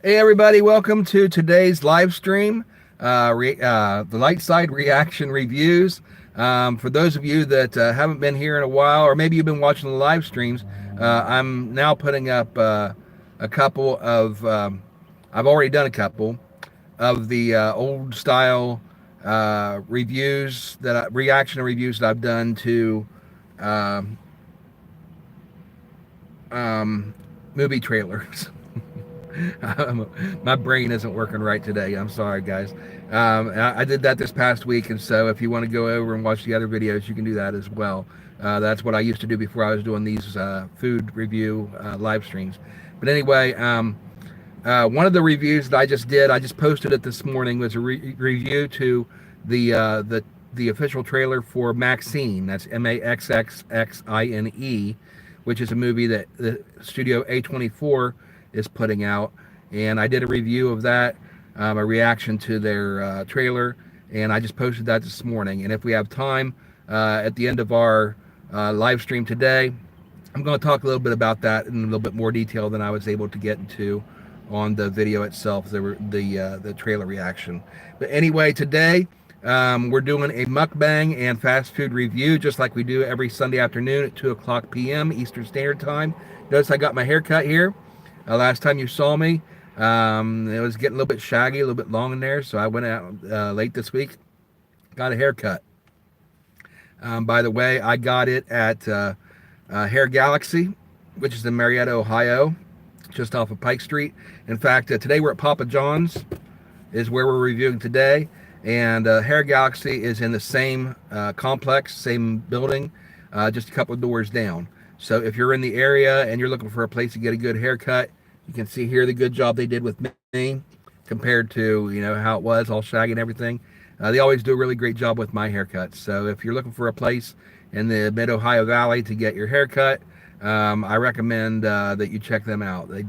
Hey everybody, welcome to today's live stream, the Light Side Reaction Reviews. For those of you that haven't been here in a while, or maybe you've been watching the live streams, I'm now putting up a couple of, I've already done a couple of the old style reaction reviews that I've done to um, um, movie trailers. My brain isn't working right today. I'm sorry, guys. I did that this past week, and so if you want to go over and watch the other videos, you can do that as well. That's what I used to do before I was doing these food review live streams. But anyway, one of the reviews that I just did, I just posted it this morning, was a review to the uh, the the official trailer for Maxine. That's Maxxxine, which is a movie that the studio A24 is putting out, and I did a review of that, a reaction to their trailer, and I just posted that this morning. And if we have time at the end of our live stream today, I'm going to talk a little bit about that in a little bit more detail than I was able to get into on the video itself, the trailer reaction. But anyway, today we're doing a mukbang and fast food review, just like we do every Sunday afternoon at 2 o'clock p.m. Eastern Standard Time. Notice I got my hair cut here. Last time you saw me, it was getting a little bit shaggy, a little bit long in there, so I went out late this week, got a haircut. By the way, I got it at Hair Galaxy, which is in Marietta, Ohio, just off of Pike Street. In fact, today we're at Papa John's, is where we're reviewing today, and Hair Galaxy is in the same complex, same building, just a couple of doors down. So if you're in the area and you're looking for a place to get a good haircut, you can see here the good job they did with me compared to, how it was, all shaggy and everything. They always do a really great job with my haircuts. So if you're looking for a place in the mid-Ohio Valley to get your haircut, I recommend that you check them out. They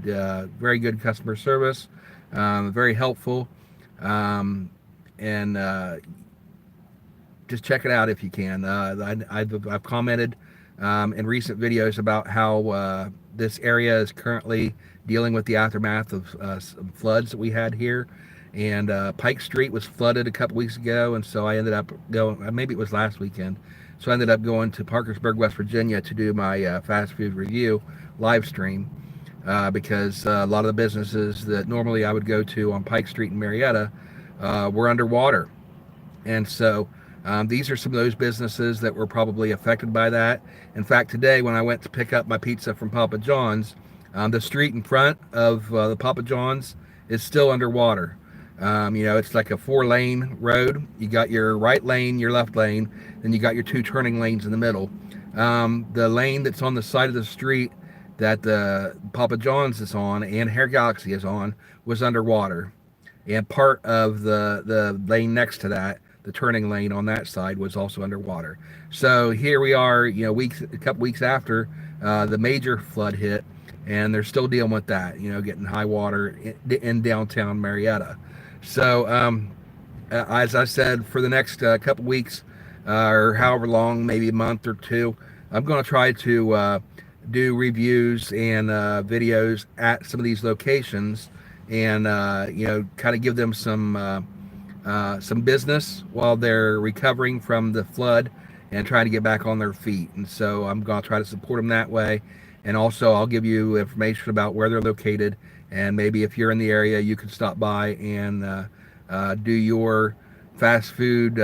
very good customer service, very helpful, and just check it out if you can. I've commented in recent videos about how this area is currently dealing with the aftermath of some floods that we had here. And Pike Street was flooded a couple weeks ago, and so I ended up going, maybe it was last weekend, so I ended up going to Parkersburg, West Virginia to do my fast food review live stream because a lot of the businesses that normally I would go to on Pike Street in Marietta were underwater. And so these are some of those businesses that were probably affected by that. In fact, today when I went to pick up my pizza from Papa John's, the street in front of the Papa John's is still underwater. It's like a 4-lane road. You got your right lane, your left lane, then you got your 2 turning lanes in the middle. The lane that's on the side of the street that the Papa John's is on and Hair Galaxy is on was underwater. And part of the lane next to that, the turning lane on that side, was also underwater. So here we are, a couple weeks after the major flood hit, and they're still dealing with that, getting high water in downtown Marietta. So as I said, for the next couple weeks or however long, maybe a month or two, I'm going to try to do reviews and videos at some of these locations, and kind of give them some business while they're recovering from the flood and trying to get back on their feet. And so I'm going to try to support them that way. And also I'll give you information about where they're located, and maybe if you're in the area, you can stop by and do your fast food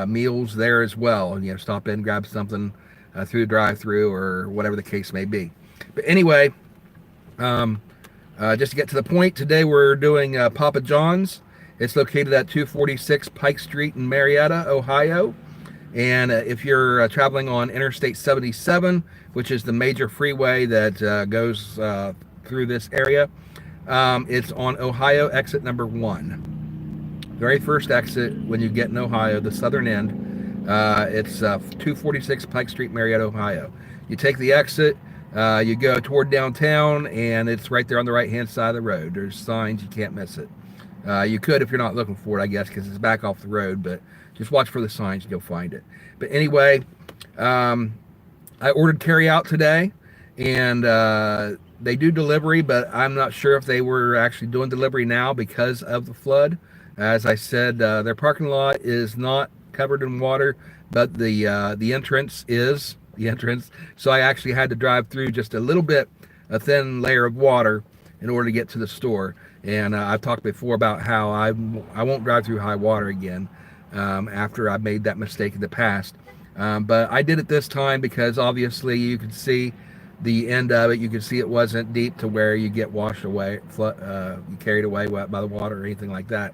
meals there as well. Stop in, grab something through the drive-through or whatever the case may be. But anyway, just to get to the point, today we're doing Papa John's. It's located at 246 Pike Street in Marietta, Ohio. And if you're traveling on Interstate 77, which is the major freeway that goes through this area, it's on Ohio exit number 1. Very first exit when you get in Ohio, the southern end. It's 246 Pike Street, Marietta, Ohio. You take the exit, you go toward downtown, and it's right there on the right-hand side of the road. There's signs, you can't miss it. You could if you're not looking for it, I guess, because it's back off the road, but just watch for the signs and you'll find it. But anyway, I ordered carry out today, and They do delivery, but I'm not sure if they were actually doing delivery now because of the flood. As I said, their parking lot is not covered in water, but the entrance is the entrance. So I actually had to drive through just a little bit, a thin layer of water, in order to get to the store. And I've talked before about how I won't drive through high water again after I made that mistake in the past. But I did it this time because obviously you could see the end of it. You could see it wasn't deep to where you get washed away, you carried away by the water or anything like that.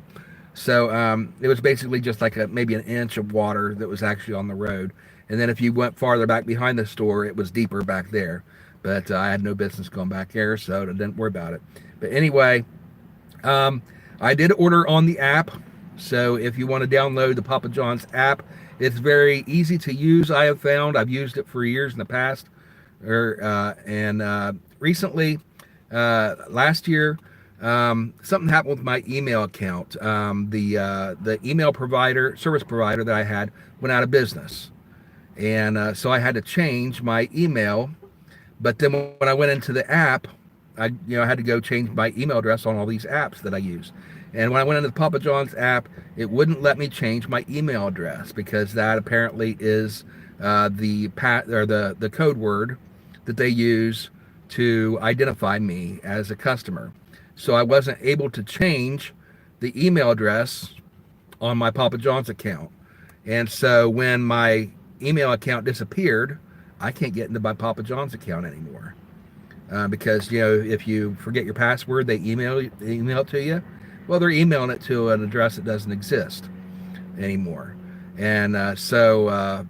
So it was basically just like maybe an inch of water that was actually on the road. And then if you went farther back behind the store, it was deeper back there. But I had no business going back there, so I didn't worry about it. But anyway, I did order on the app. So if you want to download the Papa John's app, it's very easy to use. I have found I've used it for years in the past, and recently, last year, something happened with my email account. The email service provider that I had went out of business, and so I had to change my email. But then when I went into the app, I had to go change my email address on all these apps that I use. And when I went into the Papa John's app, it wouldn't let me change my email address because that apparently is the code word that they use to identify me as a customer. So I wasn't able to change the email address on my Papa John's account. And so when my email account disappeared, I can't get into my Papa John's account anymore. Because, if you forget your password, they email it to you. Well, they're emailing it to an address that doesn't exist anymore. And so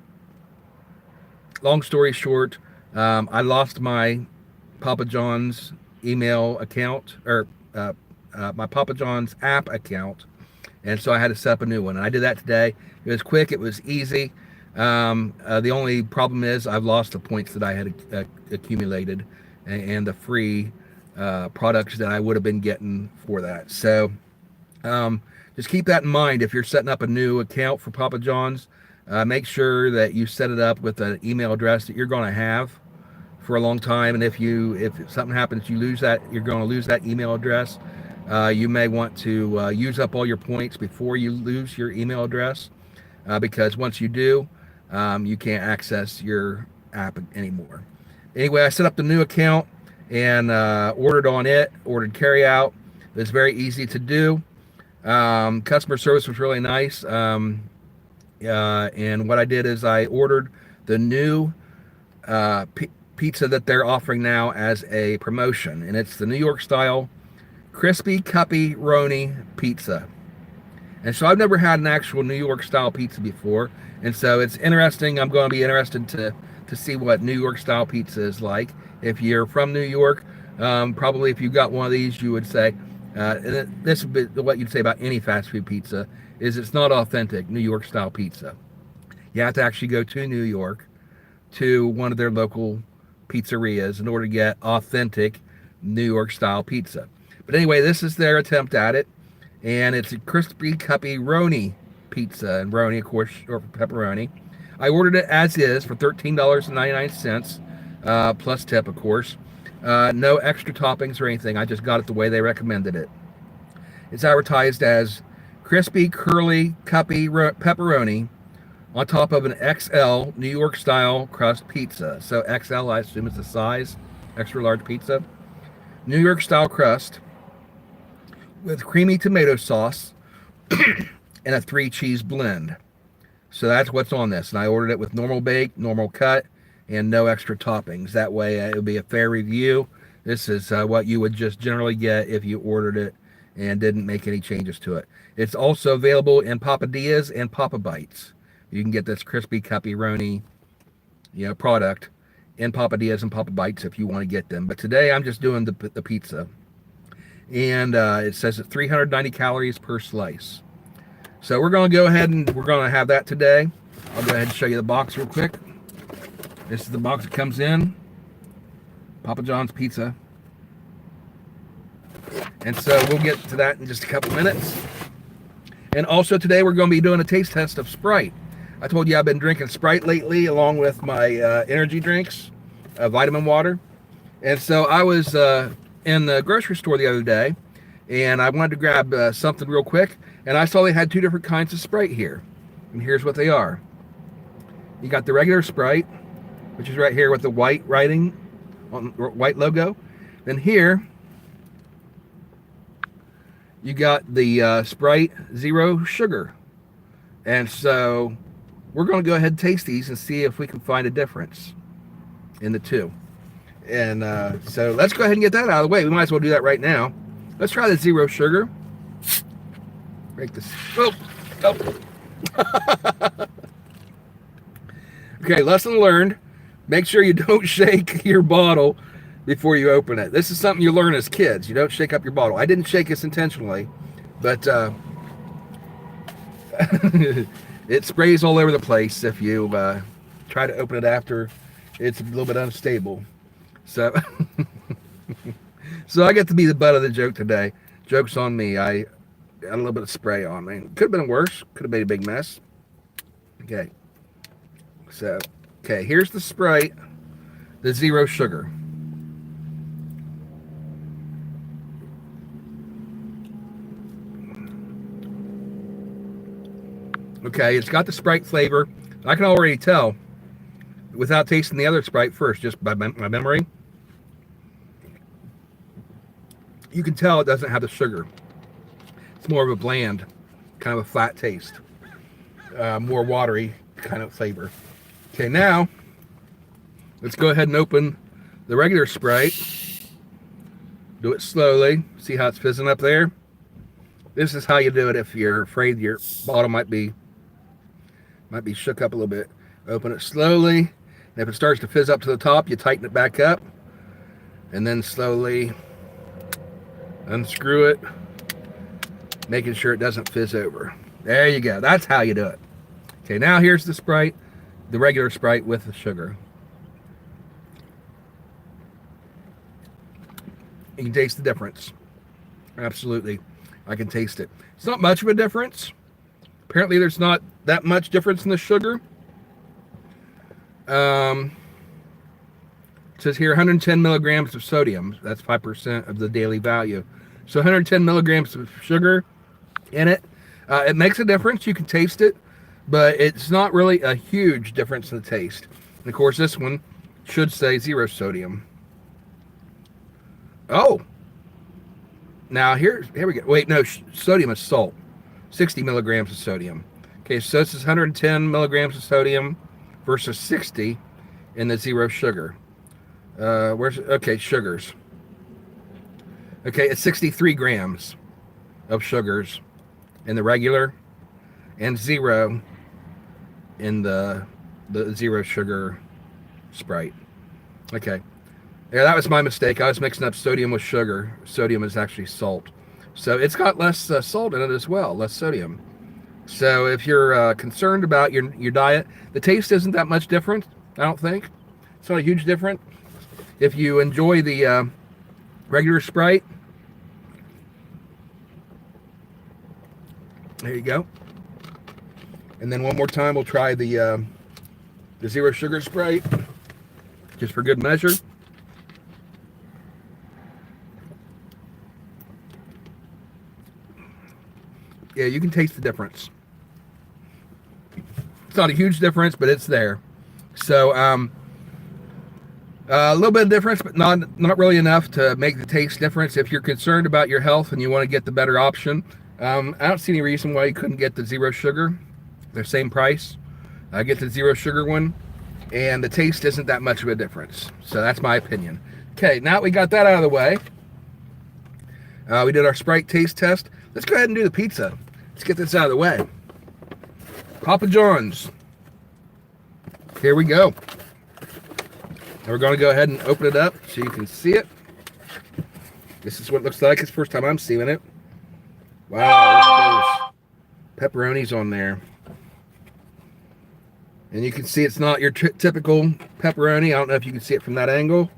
long story short, I lost my Papa John's email account, or my Papa John's app account. And so I had to set up a new one. And I did that today. It was quick. It was easy. The only problem is I've lost the points that I had accumulated and the free products that I would have been getting for that. So just keep that in mind. If you're setting up a new account for Papa John's, make sure that you set it up with an email address that you're going to have for a long time. And if something happens, you lose that, you're going to lose that email address. You may want to use up all your points before you lose your email address, because once you do, you can't access your app anymore. Anyway, I set up the new account and ordered carry out. It was very easy to do. Customer service was really nice. And what I did is I ordered the new pizza that they're offering now as a promotion. And it's the New York style crispy pepperoni pizza. And so I've never had an actual New York style pizza before. And so it's interesting. I'm going to be interested to see what New York style pizza is like. If you're from New York, probably if you got one of these, you would say, and this would be what you'd say about any fast food pizza, is it's not authentic New York style pizza. You have to actually go to New York to one of their local pizzerias in order to get authentic New York style pizza. But anyway, this is their attempt at it. And it's a crispy pepperoni pizza, and roni, of course, short for pepperoni. I ordered it as is for $13.99, plus tip, of course. No extra toppings or anything. I just got it the way they recommended it. It's advertised as crispy, curly, cuppy pepperoni on top of an XL New York style crust pizza. So XL, I assume, is the size, extra large pizza. New York style crust with creamy tomato sauce and a 3-cheese blend. So that's what's on this. And I ordered it with normal bake, normal cut, and no extra toppings. That way it would be a fair review. This is what you would just generally get if you ordered it and didn't make any changes to it. It's also available in Papadillas and Papa Bites. You can get this crispy pepperoni, product in Papadillas and Papa Bites if you want to get them. But today I'm just doing the pizza. And it says it's 390 calories per slice. So we're going to go ahead and we're going to have that today. I'll go ahead and show you the box real quick. This is the box that comes in. Papa John's pizza. And so we'll get to that in just a couple minutes. And also today we're going to be doing a taste test of Sprite. I told you I've been drinking Sprite lately along with my energy drinks, vitamin water. And so I was in the grocery store the other day, and I wanted to grab something real quick, and I saw they had two different kinds of Sprite here. And here's what they are. You got the regular Sprite, which is right here with the white writing, on white logo. Then here, you got the Sprite Zero Sugar. And so we're going to go ahead and taste these and see if we can find a difference in the two. And so let's go ahead and get that out of the way. We might as well do that right now. Let's try the Zero Sugar. Break this. Oh. Okay, lesson learned. Make sure you don't shake your bottle before you open it. This is something you learn as kids. You don't shake up your bottle. I didn't shake this intentionally, but it sprays all over the place if you try to open it after it's a little bit unstable. So, so I get to be the butt of the joke today. Joke's on me. I got a little bit of spray on me. Could have been worse. Could have made a big mess. Okay. So, okay, here's the Sprite, the Zero Sugar. Okay, it's got the Sprite flavor. I can already tell without tasting the other Sprite first, just by my memory. You can tell it doesn't have the sugar. It's more of a bland, kind of a flat taste. More watery kind of flavor. Okay, now let's go ahead and open the regular Sprite. Do it slowly. See how it's fizzing up there? This is how you do it if you're afraid your bottle might be shook up a little bit. Open it slowly. And if it starts to fizz up to the top, you tighten it back up. And then slowly unscrew it, making sure it doesn't fizz over. There you go. That's how you do it. Okay, now here's the Sprite, the regular Sprite with the sugar. You can taste the difference. Absolutely. I can taste it. It's not much of a difference. Apparently there's not that much difference in the sugar. It says here 110 milligrams of sodium. That's 5% of the daily value. So 110 milligrams of sugar in it. It makes a difference. You can taste it, but it's not really a huge difference in the taste. And of course, this one should say 0 sodium. Oh, now here we go. Wait, no, sodium is salt. 60 milligrams of sodium. Okay, so this is 110 milligrams of sodium versus 60 in the 0 sugar. Okay, sugars. Okay, it's 63 grams of sugars in the regular and 0 in the 0 sugar Sprite. Okay. Yeah, that was my mistake. I was mixing up sodium with sugar. Sodium is actually salt. So it's got less salt in it as well, less sodium. So if you're concerned about your diet, the taste isn't that much different, I don't think. It's not a huge difference. If you enjoy the regular Sprite, there you go. And then one more time, we'll try the 0 sugar Sprite, just for good measure. Yeah, you can taste the difference. It's not a huge difference, but it's there. So, a little bit of difference, but not really enough to make the taste difference. If you're concerned about your health and you want to get the better option, I don't see any reason why you couldn't get the 0 sugar. They're same price. Get the 0 sugar one, and the taste isn't that much of a difference. So that's my opinion. Okay, now we got that out of the way. We did our Sprite taste test. Let's go ahead and do the pizza. Let's get this out of the way. Papa John's. Here we go. And we're going to go ahead and open it up so you can see it. This is what it looks like. It's the first time I'm seeing it. Wow, look at those pepperonis on there. And you can see it's not your typical pepperoni. I don't know if you can see it from that angle.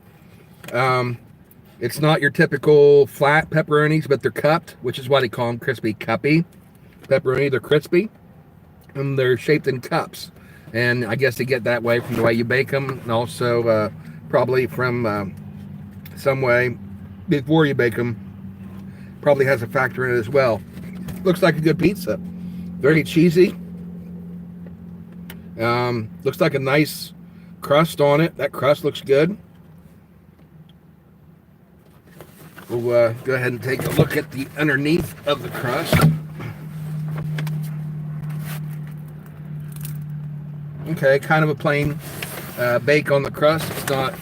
It's not your typical flat pepperonis, but they're cupped, which is why they call them crispy cuppy pepperoni. They're crispy, and they're shaped in cups. And I guess they get that way from the way you bake them, and also probably from some way before you bake them probably has a factor in it as well. Looks like a good pizza. Very cheesy. Looks like a nice crust on it. That crust looks good. We'll go ahead and take a look at the underneath of the crust. Okay, kind of a plain bake on the crust. It's not...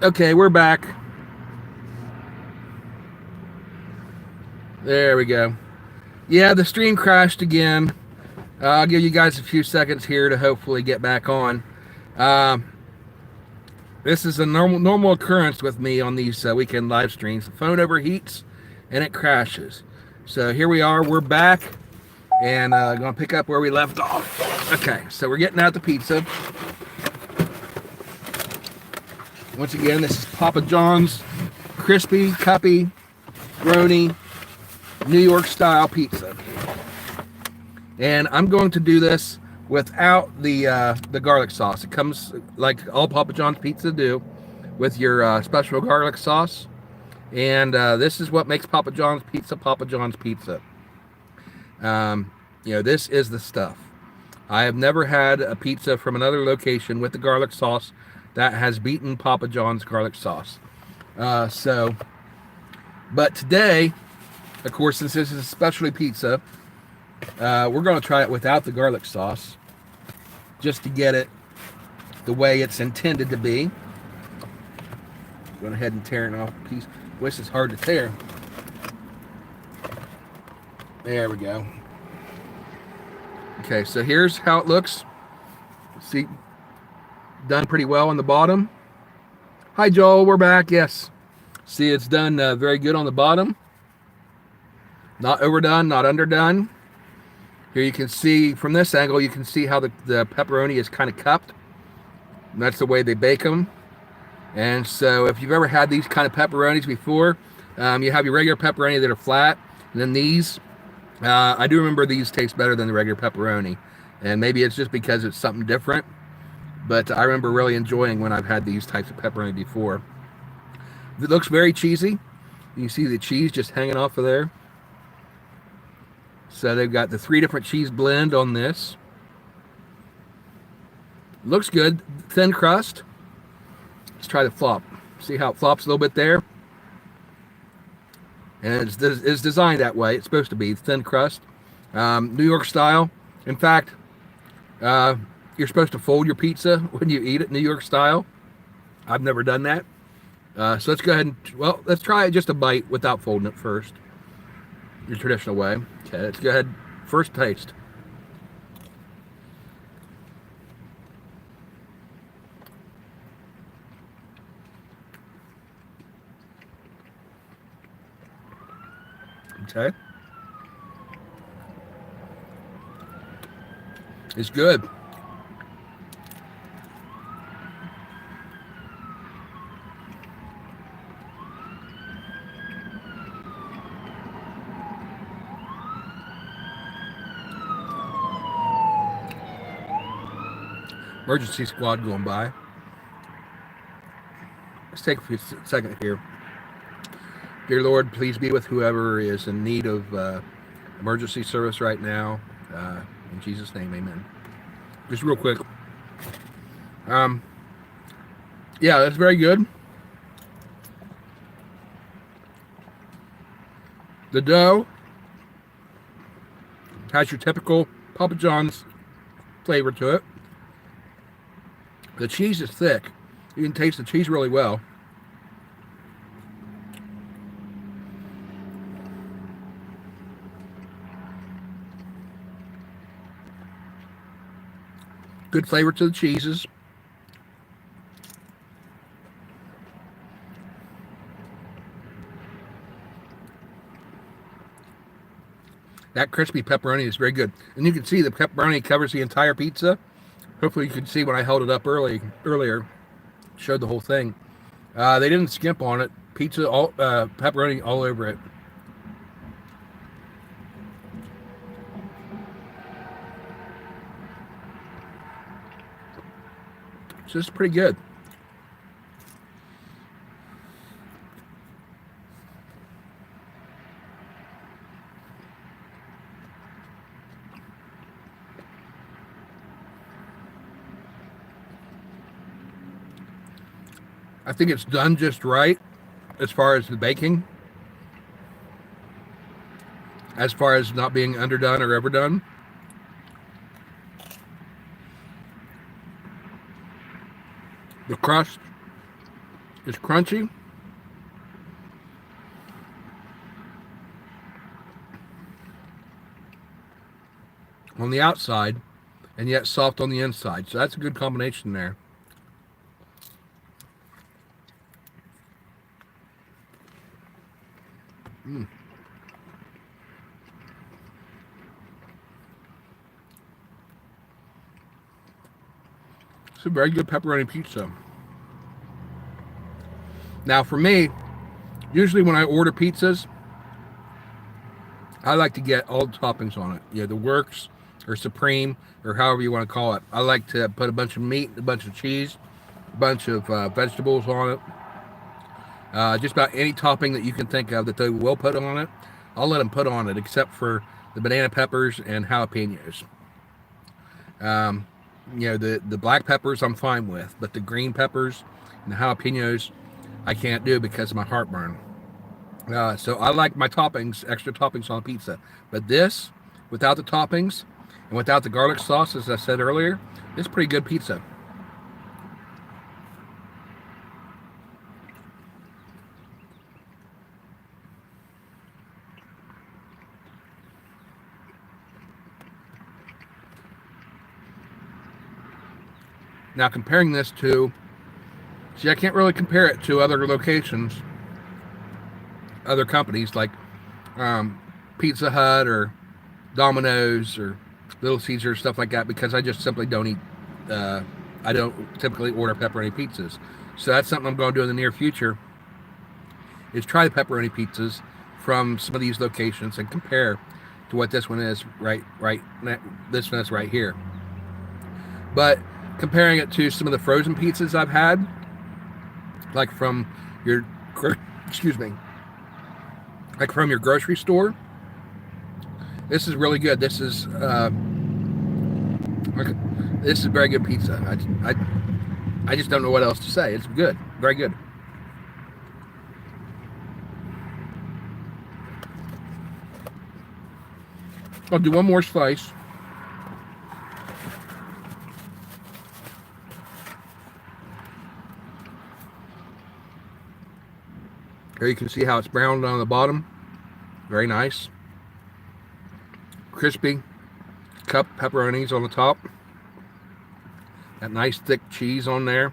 Okay, we're back. There we go. Yeah, the stream crashed again. I'll give you guys a few seconds here to hopefully get back on. This is a normal occurrence with me on these weekend live streams. The phone overheats and it crashes. So here we are. We're back and going to pick up where we left off. Okay, so we're getting out the pizza. Once again, this is Papa John's crispy, cuppy, brony, New York style pizza. And I'm going to do this without the garlic sauce. It comes like all Papa John's pizza do with your special garlic sauce. And this is what makes Papa John's pizza Papa John's pizza. This is the stuff. I have never had a pizza from another location with the garlic sauce that has beaten Papa John's garlic sauce. But today, of course, since this is a specialty pizza, we're going to try it without the garlic sauce, just to get it the way it's intended to be. Going ahead and tear it off a piece. This is hard to tear. There we go. Okay, so here's how it looks. See, done pretty well on the bottom. Hi, Joel. We're back. Yes. See, it's done very good on the bottom. Not overdone, not underdone. Here you can see, from this angle, you can see how the pepperoni is kind of cupped. And that's the way they bake them. And so if you've ever had these kind of pepperonis before, you have your regular pepperoni that are flat. And then these, I do remember these taste better than the regular pepperoni. And maybe it's just because it's something different. But I remember really enjoying when I've had these types of pepperoni before. It looks very cheesy. You can see the cheese just hanging off of there. So they've got the 3 different cheese blend on this. Looks good. Thin crust. Let's try the flop. See how it flops a little bit there? And it's designed that way. It's supposed to be thin crust. New York style. In fact, you're supposed to fold your pizza when you eat it New York style. I've never done that. So let's go ahead and, let's try just a bite without folding it first. Your traditional way. Okay, let's go ahead. First taste. Okay. It's good. Emergency squad going by. Let's take a second here. Dear Lord, please be with whoever is in need of emergency service right now. In Jesus' name, amen. Just real quick. Yeah, that's very good. The dough has your typical Papa John's flavor to it. The cheese is thick. You can taste the cheese really well. Good flavor to the cheeses. That crispy pepperoni is very good. And you can see the pepperoni covers the entire pizza. Hopefully you could see when I held it up earlier. Showed the whole thing. They didn't skimp on it. Pepperoni all over it. So it's pretty good. I think it's done just right as far as the baking, as far as not being underdone or overdone. The crust is crunchy. On the outside, and yet soft on the inside. So that's a good combination there. Mm. It's a very good pepperoni pizza. Now, for me, usually when I order pizzas, I like to get all the toppings on it. You know, the works or supreme or however you want to call it. I like to put a bunch of meat, a bunch of cheese, a bunch of vegetables on it. Just about any topping that you can think of that they will put on it, I'll let them put on it, except for the banana peppers and jalapenos. Um, you know, the black peppers I'm fine with, but the green peppers and the jalapenos I can't do because of my heartburn. So I like my toppings, extra toppings on pizza. But this, without the toppings and without the garlic sauce, as I said earlier, it's pretty good pizza. Now comparing this to, see, I can't really compare it to other locations, other companies like Pizza Hut or Domino's or Little Caesars, stuff like that, because I just simply don't eat. I don't typically order pepperoni pizzas, so that's something I'm going to do in the near future. Is try the pepperoni pizzas from some of these locations and compare to what this one is this one is right here. But comparing it to some of the frozen pizzas I've had, like from your excuse me, like from your grocery store, this is really good. This is very good pizza. I just don't know what else to say. It's good, very good. I'll do one more slice. Here you can see how it's browned on the bottom. Very nice. Crispy cup pepperonis on the top. That nice thick cheese on there.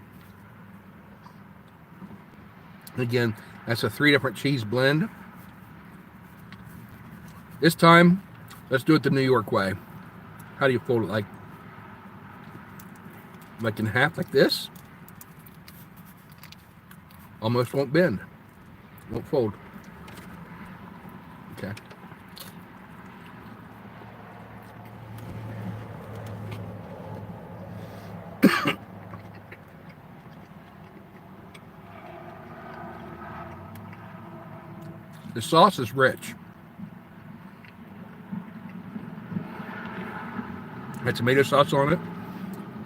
Again, that's a 3 different cheese blend. This time, let's do it the New York way. How do you fold it? Like in half, like this? Almost won't bend. Won't fold. Okay. The sauce is rich. Had tomato sauce on it.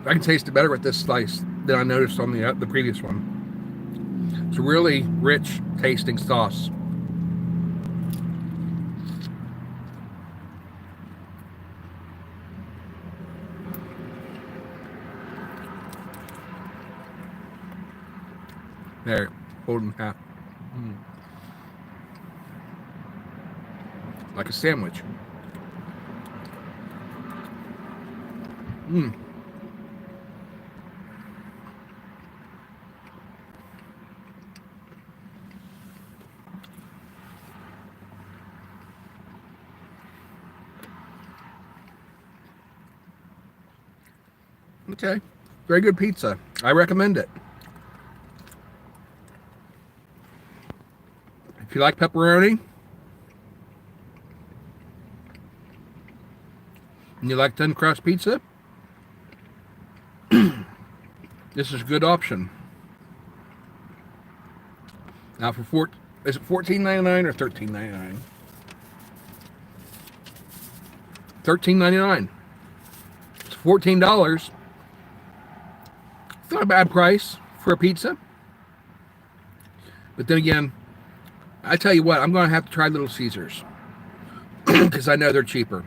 I can taste it better with this slice than I noticed on the previous one. It's a really rich tasting sauce. There, hold in half. Like a sandwich. Okay, very good pizza. I recommend it. If you like pepperoni and you like thin crust pizza, this is a good option. Now is it $14.99 or $13.99? $13.99. It's $14. It's not a bad price for a pizza. But then again, I tell you what, I'm going to have to try Little Caesars because I know they're cheaper.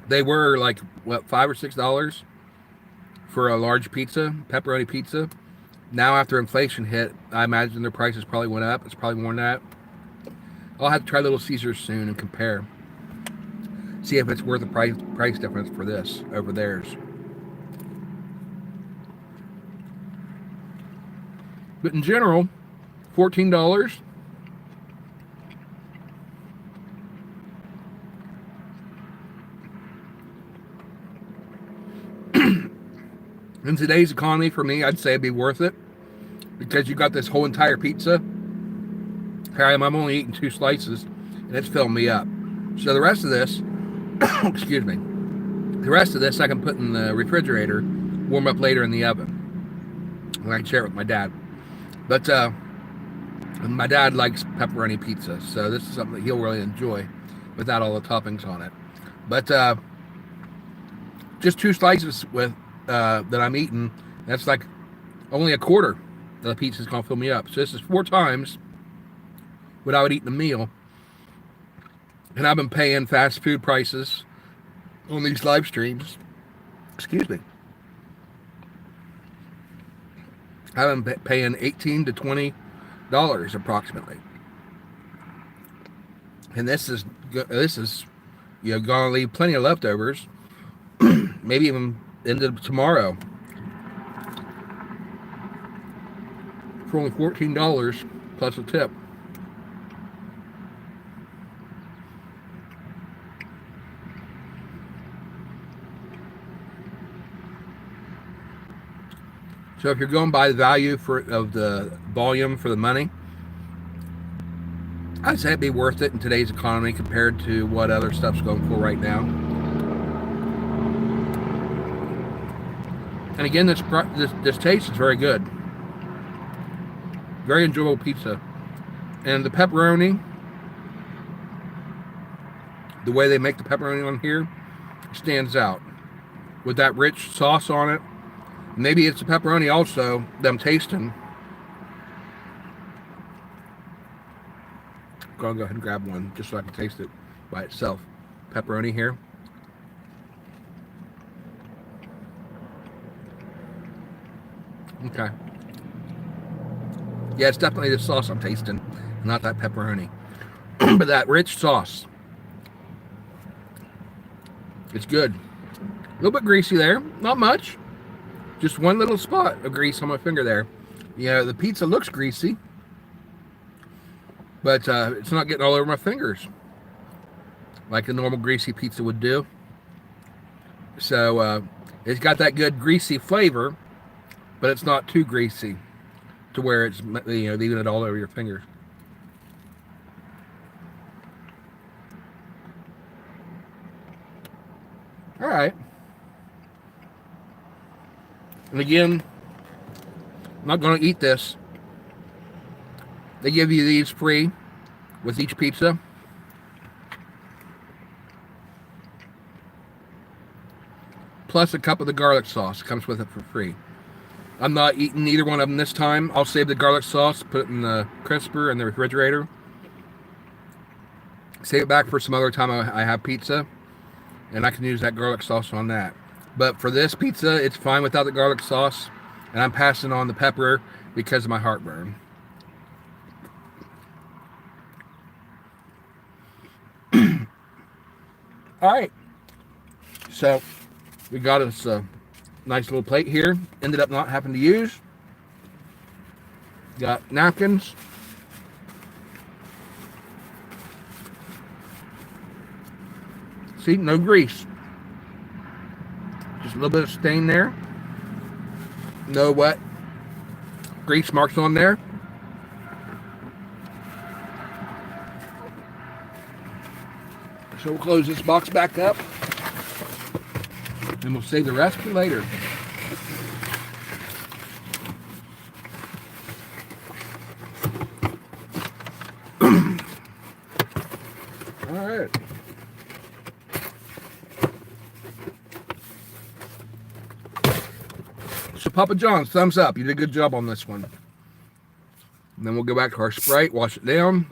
They were like, what, $5 or $6 for a large pizza, pepperoni pizza. Now after inflation hit, I imagine their prices probably went up. It's probably more than that. I'll have to try Little Caesars soon and compare. See if it's worth the price difference for this over theirs. But in general, $14. In today's economy, for me, I'd say it'd be worth it because you got this whole entire pizza. Here I am, I'm only eating 2 slices, and it's filling me up. So the rest of this, excuse me, the rest of this I can put in the refrigerator, warm up later in the oven, and I can share it with my dad. But my dad likes pepperoni pizza, so this is something that he'll really enjoy without all the toppings on it. But just 2 slices with that I'm eating, that's like only a quarter of the pizza is going to fill me up. So this is 4 times what I would eat in a meal. And I've been paying fast food prices on these live streams. Excuse me. I've been paying $18 to $20 approximately. And this is going to leave plenty of leftovers. Maybe even into tomorrow. For only $14 plus a tip. So if you're going by the value of the volume for the money, I'd say it'd be worth it in today's economy compared to what other stuff's going for right now. And again, this taste is very good. Very enjoyable pizza. And the pepperoni, the way they make the pepperoni on here, stands out. With that rich sauce on it. Maybe it's the pepperoni also that I'm tasting. I'm going to go ahead and grab one just so I can taste it by itself. Pepperoni here. Okay. Yeah, it's definitely the sauce I'm tasting, not that pepperoni. But that rich sauce. It's good. A little bit greasy there. Not much. Just one little spot of grease on my finger there. Yeah, the pizza looks greasy, but it's not getting all over my fingers like a normal greasy pizza would do. So it's got that good greasy flavor, but it's not too greasy to where it's, leaving it all over your fingers. All right. And again, I'm not going to eat this. They give you these free with each pizza. Plus a cup of the garlic sauce comes with it for free. I'm not eating either one of them this time. I'll save the garlic sauce, put it in the crisper in the refrigerator. Save it back for some other time I have pizza. And I can use that garlic sauce on that. But for this pizza, it's fine without the garlic sauce. And I'm passing on the pepper because of my heartburn. All right. So we got us a nice little plate here. Ended up not having to use. Got napkins. See, no grease. Just a little bit of stain there. No wet grease marks on there. So we'll close this box back up. And we'll save the rest for later. Papa John's, thumbs up. You did a good job on this one. And then we'll go back to our Sprite, wash it down.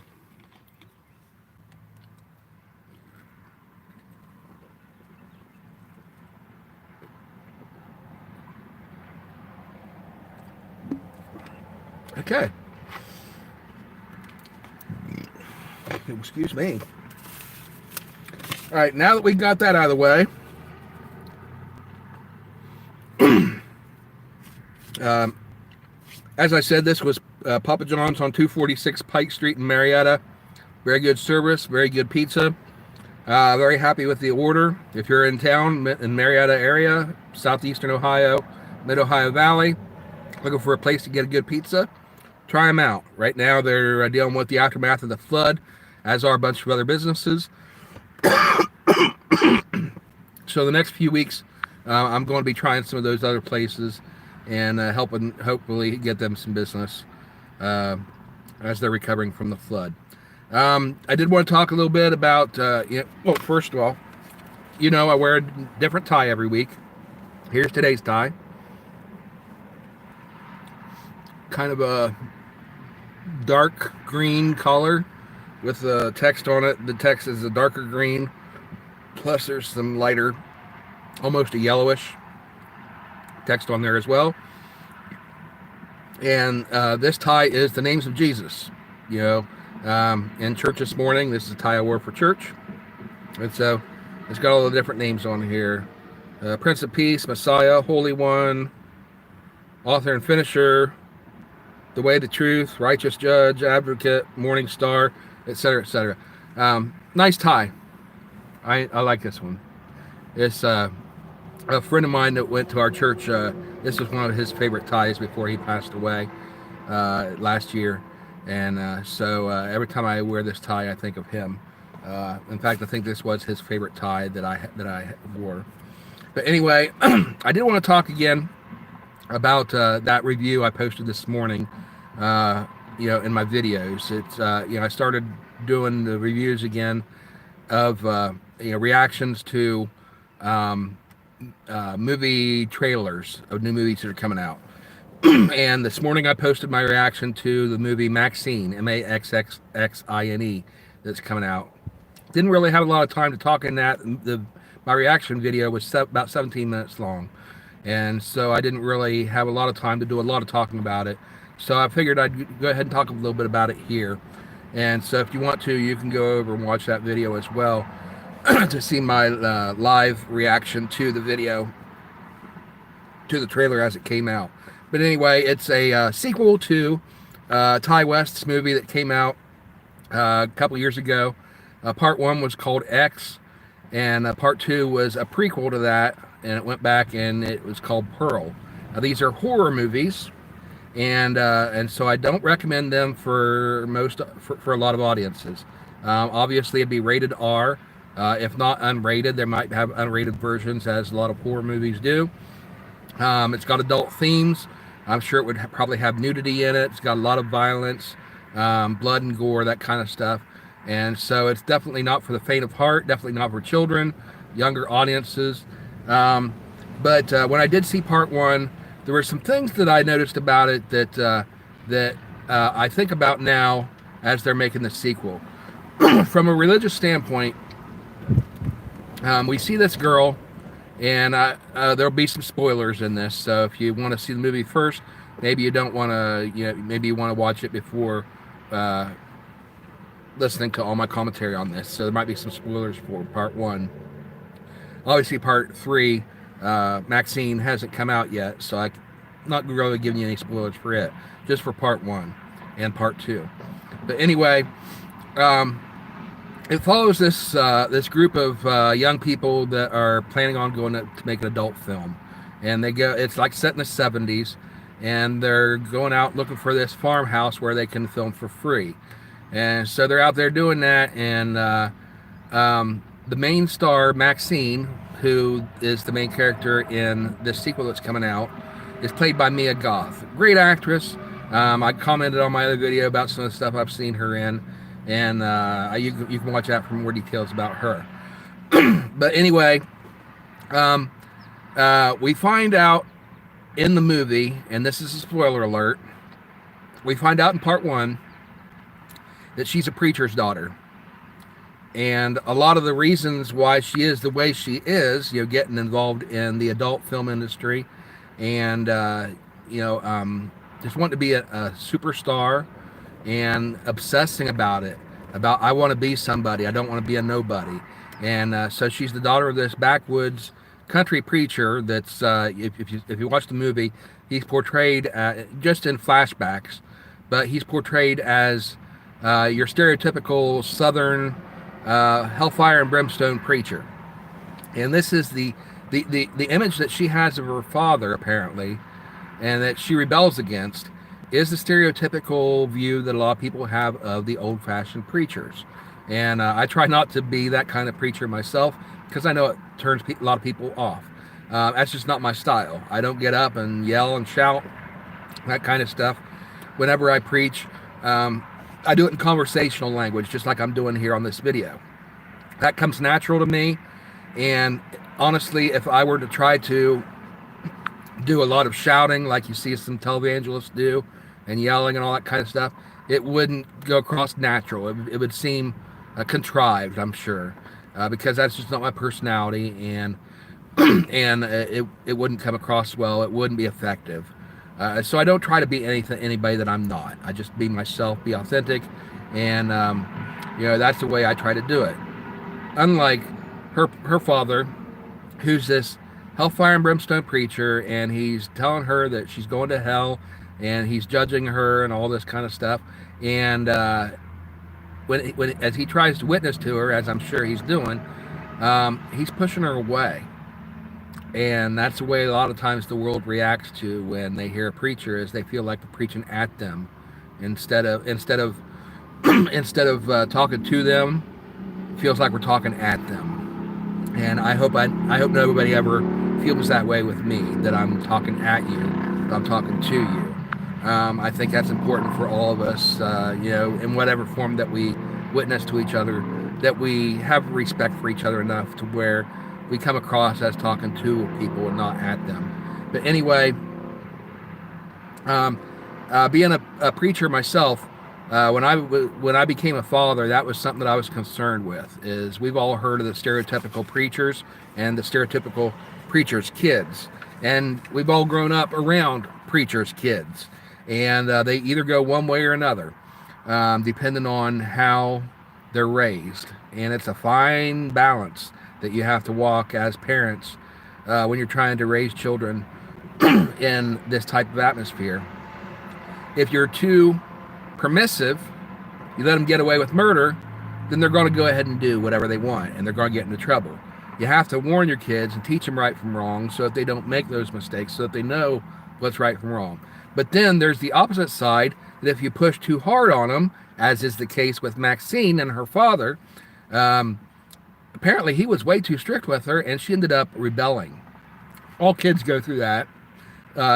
Okay. Excuse me. All right, now that we got that out of the way, as I said, this was Papa John's on 246 Pike Street in Marietta. Very good service, very good pizza. Very happy with the order. If you're in town in Marietta area, southeastern Ohio, mid-Ohio Valley, looking for a place to get a good pizza, try them out. Right now, they're dealing with the aftermath of the flood, as are a bunch of other businesses. So the next few weeks, I'm going to be trying some of those other places and helping hopefully get them some business as they're recovering from the flood. I did want to talk a little bit about, well, first of all, I wear a different tie every week. Here's today's tie. Kind of a dark green color with the text on it. The text is a darker green, plus there's some lighter, almost a yellowish text on there as well. And this tie is the names of Jesus. In church this morning, this is a tie I wore for church. And so it's got all the different names on here. Prince of Peace, Messiah, Holy One, Author and Finisher, The Way, the Truth, Righteous Judge, Advocate, Morning Star, etc., etc. Nice tie. I like this one. It's a friend of mine that went to our church. This was one of his favorite ties before he passed away last year. And so every time I wear this tie, I think of him. In fact, I think this was his favorite tie that I wore. But anyway, I did want to talk again about that review I posted this morning. In my videos, it's I started doing the reviews again of reactions to movie trailers of new movies that are coming out. And this morning I posted my reaction to the movie Maxine, Maxxxine, that's coming out. Didn't really have a lot of time to talk in that. My reaction video was about 17 minutes long. And so I didn't really have a lot of time to do a lot of talking about it. So I figured I'd go ahead and talk a little bit about it here. And so if you want to, you can go over and watch that video as well to see my live reaction to the video, to the trailer as it came out. But anyway, it's a sequel to Tai West's movie that came out a couple years ago. Part 1 was called X, and Part 2 was a prequel to that, and it went back and it was called Pearl. These are horror movies, and so I don't recommend them for a lot of audiences. Obviously, it'd be rated R, if not unrated. They might have unrated versions, as a lot of horror movies do. It's got adult themes. I'm sure it would probably have nudity in it. It's got a lot of violence, blood and gore, that kind of stuff. And so it's definitely not for the faint of heart, definitely not for children, younger audiences. But when I did see Part 1, there were some things that I noticed about it that I think about now as they're making the sequel. From a religious standpoint, we see this girl, and there'll be some spoilers in this. So if you want to see the movie first, maybe you don't want to, maybe you want to watch it before listening to all my commentary on this. So there might be some spoilers for Part 1. Obviously, Part 3, Maxine, hasn't come out yet, so I'm not really giving you any spoilers for it, just for Part 1 and Part 2. But anyway, it follows this group of young people that are planning on going to make an adult film, and it's like set in the 70s, and they're going out looking for this farmhouse where they can film for free. And so they're out there doing that, and the main star, Maxine, who is the main character in this sequel that's coming out, is played by Mia Goth. Great actress. I commented on my other video about some of the stuff I've seen her in, and you can watch out for more details about her. But anyway, we find out in the movie, and this is a spoiler alert, we find out in part one that she's a preacher's daughter. And a lot of the reasons why she is the way she is, getting involved in the adult film industry and, just wanting to be a superstar and obsessing about it, about I want to be somebody, I don't want to be a nobody. And so she's the daughter of this backwoods country preacher that's, if you watch the movie, he's portrayed just in flashbacks, but he's portrayed as your stereotypical Southern hellfire and brimstone preacher. And this is the image that she has of her father, apparently, and that she rebels against, is the stereotypical view that a lot of people have of the old-fashioned preachers. And I try not to be that kind of preacher myself because I know it turns a lot of people off. That's just not my style. I don't get up and yell and shout, that kind of stuff. Whenever I preach, I do it in conversational language, just like I'm doing here on this video. That comes natural to me. And honestly, if I were to try to do a lot of shouting like you see some televangelists do and yelling and all that kind of stuff, it wouldn't go across natural. It would seem contrived, I'm sure, because that's just not my personality, and it wouldn't come across well. It wouldn't be effective. So I don't try to be anybody that I'm not. I just be myself, be authentic, and that's the way I try to do it. Unlike her father, who's this hellfire and brimstone preacher, and he's telling her that she's going to hell, and he's judging her and all this kind of stuff. And when as he tries to witness to her, as I'm sure he's doing, he's pushing her away. And that's the way a lot of times the world reacts to when they hear a preacher, is they feel like they're preaching at them instead of talking to them. It feels like we're talking at them. And I hope nobody ever feels that way with me, that I'm talking at you, that I'm talking to you. I think that's important for all of us, in whatever form that we witness to each other, that we have respect for each other enough to where we come across as talking to people and not at them. But anyway, being a preacher myself, when I became a father, that was something that I was concerned with. Is we've all heard of the stereotypical preachers and the stereotypical preachers' kids, and we've all grown up around preachers' kids, and they either go one way or another, depending on how they're raised. And it's a fine balance that you have to walk as parents when you're trying to raise children in this type of atmosphere. If you're too permissive, you let them get away with murder, then they're going to go ahead and do whatever they want, and they're going to get into trouble. You have to warn your kids and teach them right from wrong so that they don't make those mistakes, so that they know what's right from wrong. But then there's the opposite side, that if you push too hard on them, as is the case with Maxine and her father, apparently he was way too strict with her, and she ended up rebelling. All kids go through that.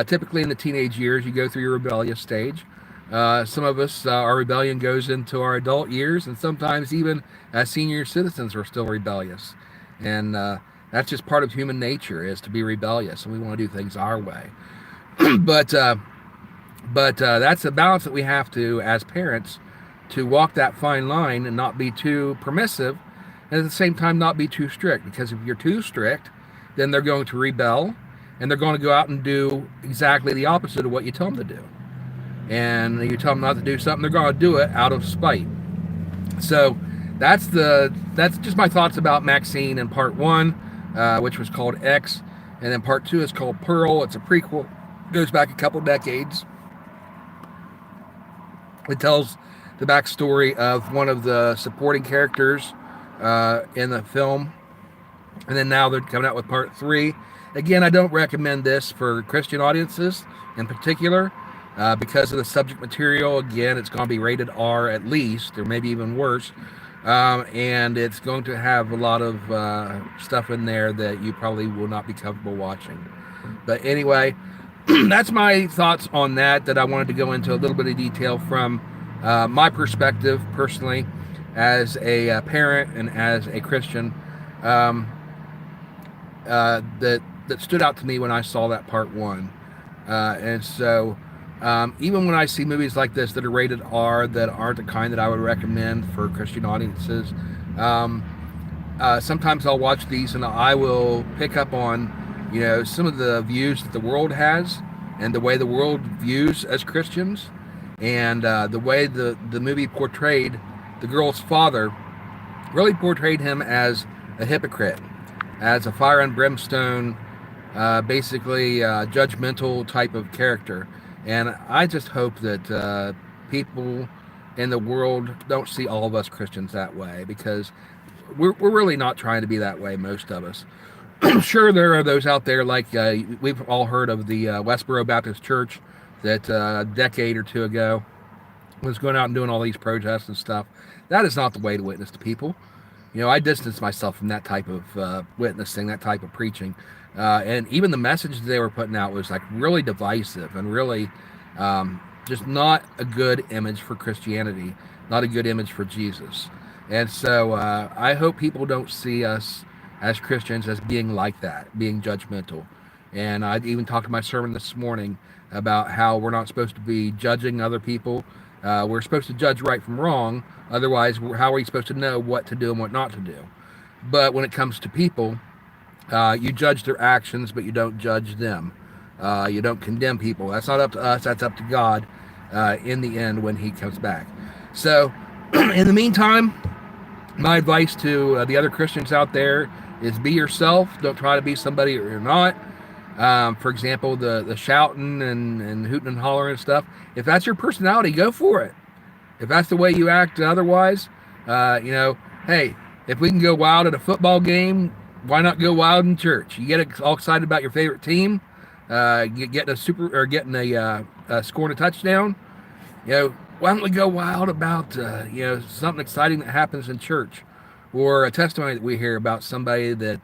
Typically in the teenage years, you go through your rebellious stage. Some of us, our rebellion goes into our adult years, and sometimes even as senior citizens, we're still rebellious. And that's just part of human nature, is to be rebellious, and we want to do things our way. But that's a balance that we have to, as parents, to walk that fine line and not be too permissive, and at the same time not be too strict. Because if you're too strict, then they're going to rebel, and they're going to go out and do exactly the opposite of what you tell them to do. And you tell them not to do something, they're going to do it out of spite. So that's just my thoughts about Maxine in part one, which was called X, and then part two is called Pearl. It's a prequel, goes back a couple decades. It tells the backstory of one of the supporting characters in the film, and then now they're coming out with part three. Again, I don't recommend this for Christian audiences in particular. Because of the subject material. Again, it's going to be rated R at least, or maybe even worse, and it's going to have a lot of stuff in there that you probably will not be comfortable watching. But anyway, that's my thoughts on that I wanted to go into a little bit of detail from my perspective personally as a parent and as a Christian, that stood out to me when I saw that part one. And so even when I see movies like this that are rated R, that aren't the kind that I would recommend for Christian audiences, um, sometimes I'll watch these and I will pick up on, some of the views that the world has and the way the world views as Christians, and the way the movie portrayed the girl's father, really portrayed him as a hypocrite, as a fire and brimstone, basically judgmental type of character. And I just hope that people in the world don't see all of us Christians that way, because we're really not trying to be that way, most of us. Sure, there are those out there, like we've all heard of the Westboro Baptist Church that a decade or two ago was going out and doing all these protests and stuff. That is not the way to witness to people. I distance myself from that type of witnessing, that type of preaching. And even the message they were putting out was like really divisive and really just not a good image for Christianity, not a good image for Jesus. And so I hope people don't see us as Christians as being like that, being judgmental. And I even talked in my sermon this morning about how we're not supposed to be judging other people. We're supposed to judge right from wrong. Otherwise, how are we supposed to know what to do and what not to do? But when it comes to people, you judge their actions, but you don't judge them. You don't condemn people. That's not up to us. That's up to God in the end when He comes back. So, in the meantime, my advice to the other Christians out there is be yourself. Don't try to be somebody you're not. For example, the shouting and hooting and hollering and stuff. If that's your personality, go for it. If that's the way you act otherwise, hey, if we can go wild at a football game, why not go wild in church? You get all excited about your favorite team, getting scoring a touchdown. Why don't we go wild about something exciting that happens in church, or a testimony that we hear about somebody that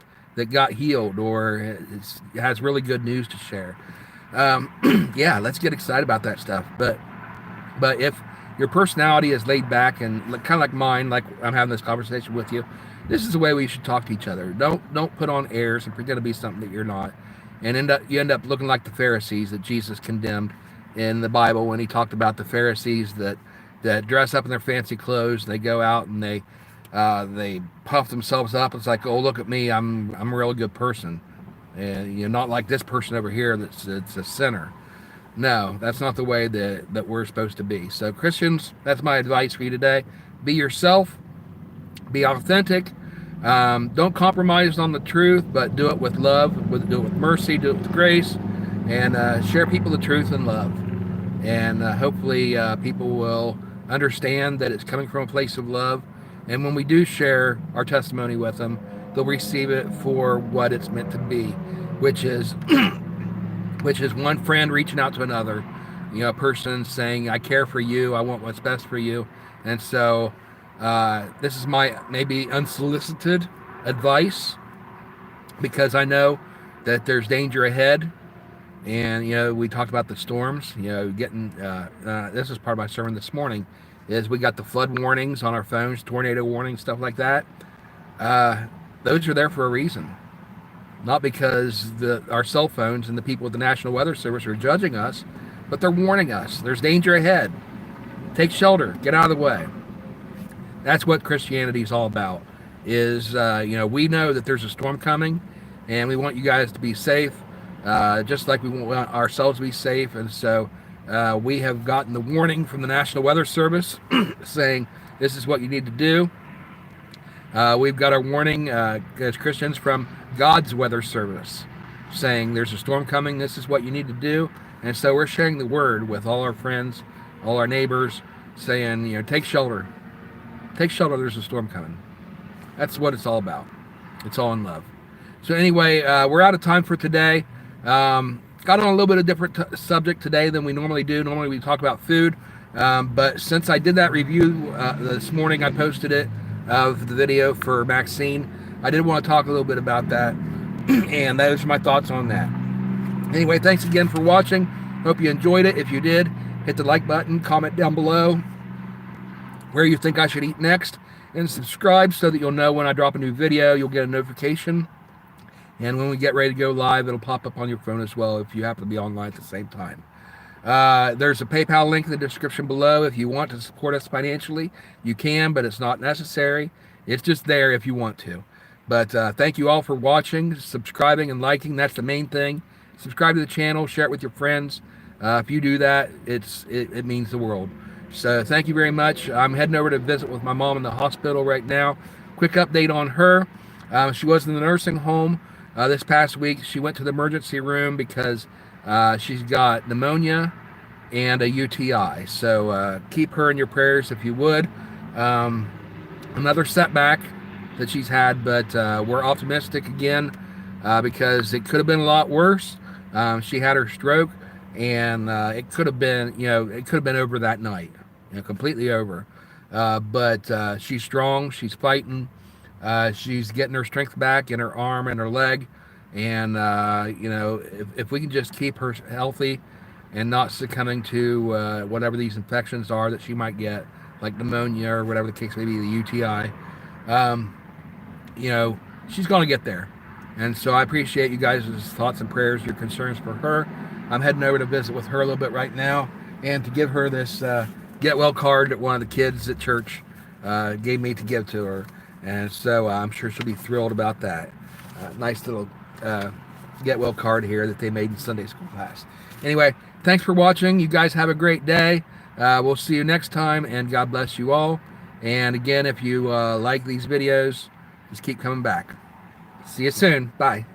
got healed or has really good news to share. Yeah, let's get excited about that stuff. But if your personality is laid back and kind of like mine, like I'm having this conversation with you, this is the way we should talk to each other. Don't put on airs and pretend to be something that you're not, and you end up looking like the Pharisees that Jesus condemned in the Bible when He talked about the Pharisees that dress up in their fancy clothes. They go out and they puff themselves up. It's like, oh, look at me, I'm a real good person, and not like this person over here that's a sinner. No, that's not the way that we're supposed to be. So Christians, that's my advice for you today. Be yourself. Be authentic. Don't compromise on the truth, but do it with love, do it with mercy, do it with grace, and share people the truth in love. And hopefully people will understand that it's coming from a place of love. And when we do share our testimony with them, they'll receive it for what it's meant to be, which is one friend reaching out to another, a person saying, I care for you, I want what's best for you. And so this is my maybe unsolicited advice, because I know that there's danger ahead. And, we talked about the storms, getting, this is part of my sermon this morning, is we got the flood warnings on our phones, tornado warnings, stuff like that. Those are there for a reason. Not because our cell phones and the people at the National Weather Service are judging us, but they're warning us. There's danger ahead. Take shelter. Get out of the way. That's what Christianity is all about. Is we know that there's a storm coming, and we want you guys to be safe, just like we want ourselves to be safe. And so we have gotten the warning from the National Weather Service saying this is what you need to do. We've got our warning as Christians from God's weather service saying there's a storm coming, this is what you need to do. And so we're sharing the word with all our friends, all our neighbors, saying, take shelter. Take shelter, there's a storm coming. That's what it's all about. It's all in love. So anyway, we're out of time for today. Got on a little bit of different subject today than we normally do. Normally we talk about food. But since I did that review this morning, I posted it of the video for Maxine. I did want to talk a little bit about that, and those are my thoughts on that. Anyway, thanks again for watching. Hope you enjoyed it. If you did, hit the like button, comment down below where you think I should eat next, and subscribe so that you'll know when I drop a new video. You'll get a notification. And when we get ready to go live, it'll pop up on your phone as well if you happen to be online at the same time. There's a PayPal link in the description below. If you want to support us financially, you can, but it's not necessary. It's just there if you want to. But thank you all for watching, subscribing, and liking. That's the main thing. Subscribe to the channel, share it with your friends. If you do that, it means the world. So thank you very much. I'm heading over to visit with my mom in the hospital right now. Quick update on her. She was in the nursing home this past week. She went to the emergency room because she's got pneumonia and a UTI. So keep her in your prayers if you would. Another setback that she's had, but we're optimistic again because it could have been a lot worse. She had her stroke, and it could have been, it could have been over that night, completely over. But she's strong. She's fighting. She's getting her strength back in her arm and her leg. And, if we can just keep her healthy and not succumbing to whatever these infections are that she might get, like pneumonia or whatever the case may be, the UTI, she's going to get there. And so I appreciate you guys' thoughts and prayers, your concerns for her. I'm heading over to visit with her a little bit right now and to give her this get well card that one of the kids at church gave me to give to her. And so I'm sure she'll be thrilled about that. Nice little get well card here that they made in Sunday school class. Anyway, thanks for watching. You guys have a great day. We'll see you next time, and God bless you all. And again, if you like these videos, just keep coming back. See you soon. Bye.